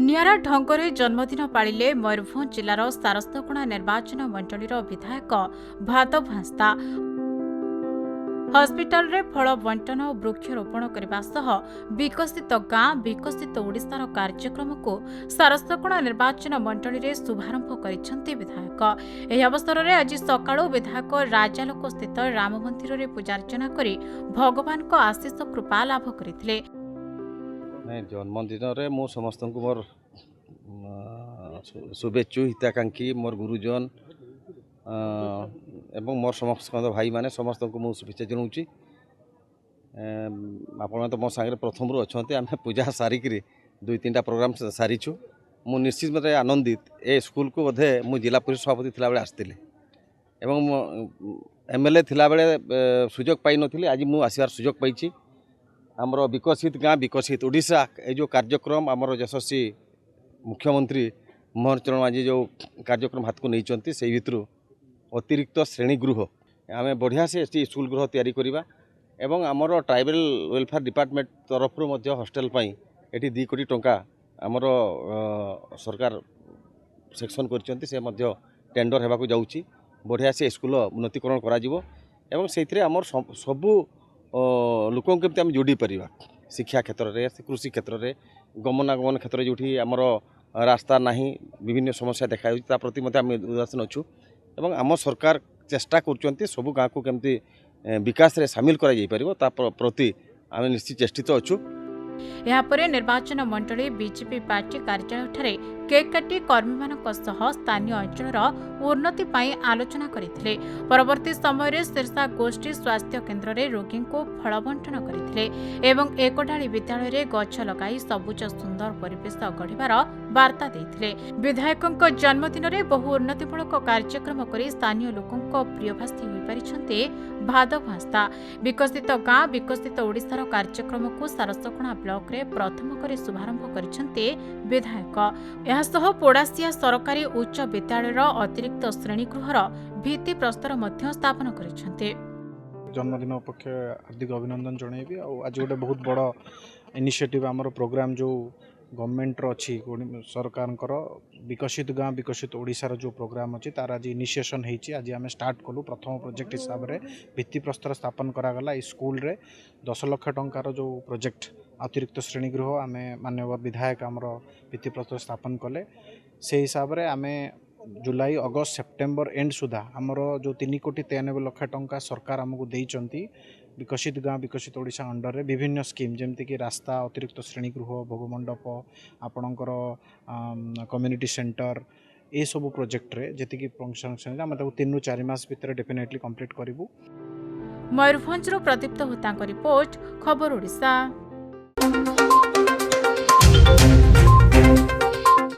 निरा ढंगरे जन्मदिन पालिले मयूरभंज जिलार सारस्वतकोणा निर्वाचन मंडलीर विधायक भादव हांसदा हस्पिटाल रे फल बंटन और वृक्षरोपण करने सह विकसित गाँ विकसित ओडिशार कार्यक्रम को सारस्वतकोणा निर्वाचन मंडली रे शुभारंभ करिसेंती विधायक। एही अवसर में आज सकाळु विधायक राजालोक स्थित राम मंदिर रे पूजार्चना करी भगवान को आशीष कृपा लाभ करथिले। जन्मदिन रे मो समस्त को मोर शुभेच्छु हिताकांक्षी मोर गुरुजन एवं मोर समस्त भाई माने समस्त को मु शुभेच्छा जनाऊँगी। आपण तो मो सागर प्रथम अच्छा आम पूजा सारिक 2-3टा प्रोग्राम सारीछु। मु निश्चित मत आनंदित ए स्कूल को बोधे मु जिला परिषद सभापति थिला बेले आसतिले एवं एमएलए थिला बेले सुजोग पाई नथिले। आज मु आसीबार सुजोग पाइछि। आमर विकसित गाँ विकसित ओडिशा ये जो कार्यक्रम आमर यशस्वी मुख्यमंत्री मोहन चरण मांझी जो कार्यक्रम हाथ को नहीं से भितर अतिरिक्त श्रेणीगृह आम बढ़िया से स्कूल गृह तैयारी करवा एवं आमर ट्राइबल वेलफेयर डिपार्टमेंट तरफ हॉस्टल पाई एटी 2 कोटी टंका आमर सरकार सेक्शन कर टेंडर होगा जाऊँगी। बढ़िया से स्कूल उन्नतीकरण करा से आमर सबू लोक केमती आम जोड़ी पार शिक्षा क्षेत्र में कृषि क्षेत्र में गमनागमन क्षेत्र में जो आमर रास्ता नहीं विभिन्न समस्या देखा प्रति आम उदासीन अच्छु एवं आम सरकार चेष्टा कर सबू गाँव को केमती विकास रे सामिल करा प्रति आम निश्चित चेष्टित अच्छु। यापर निर्वाचन मंडली बीजेपी पार्टी कार्यालय केक काटी कर्मी स्थानीय अंचल उन्नति आलोचना करते। परवर्ती समय सिरसा गोष्ठी स्वास्थ्य केन्द्र में रोगी को फल बंटन करते एवं एकडाली विद्यालय में गछ लगाई सबुज सुंदर परिवेश गढ़िबार वार्ता देते। विधायक जन्मदिन में बहु उन्नतिमूलक कार्यक्रम कर स्थानीय लोकों प्रियभाषी हो पारिछन्ते भादव हांसदा। विकसित गाँ विकसित ओडिशार कार्यक्रम को सारस्वतकोणा ब्लॉक रे प्रथम करे शुभारंभ करिसेंते विधायक। एहासह पोडासिया सरकारी उच्च विद्यालयर अतिरिक्त श्रेणीगृहर भित्ति प्रस्तर मध्य स्थापन करिसेंते। जन्मदिन उपलक्षे हार्दिक अभिनंदन जनइबी। आज गोटे बहुत बड़ इनिशिएटिव आमर प्रोग्राम जो गवर्नमेंट अच्छी सरकार विकसित गाँ विकसित ओडिशार जो प्रोग्राम अच्छी तार आज इनिशिएशन होती। आज आम स्टार्ट कलु प्रथम प्रोजेक्ट हिसाब से भित्ति प्रस्तर स्थापन करागला। इस स्कूल रे 10 लाख टंकार जो प्रोजेक्ट अतिरिक्त श्रेणीगृह आम माननीय विधायक आमर भित्ति प्रस्तर स्थापन कले से हिसाब से आम जुलाई अगस्त सेप्टेम्बर एंड सुधा आमर जो 3 कोटी 93 लाख टंका सरकार आमको देइचंती विकसित गाँ विकसित ओडिशा अंडर रे विभिन्न स्कीम जमती कि रास्ता अतिरिक्त श्रेणीगृह भोगमंडप आपणकर कम्युनिटी सेंटर ये सब प्रोजेक्ट रे जति फंक्शन आम 3-4 मास भितर डेफिनेटली कंप्लीट करूँ। मयूरभंज प्रदीप्त होता रिपोर्ट खबर ओडिशा।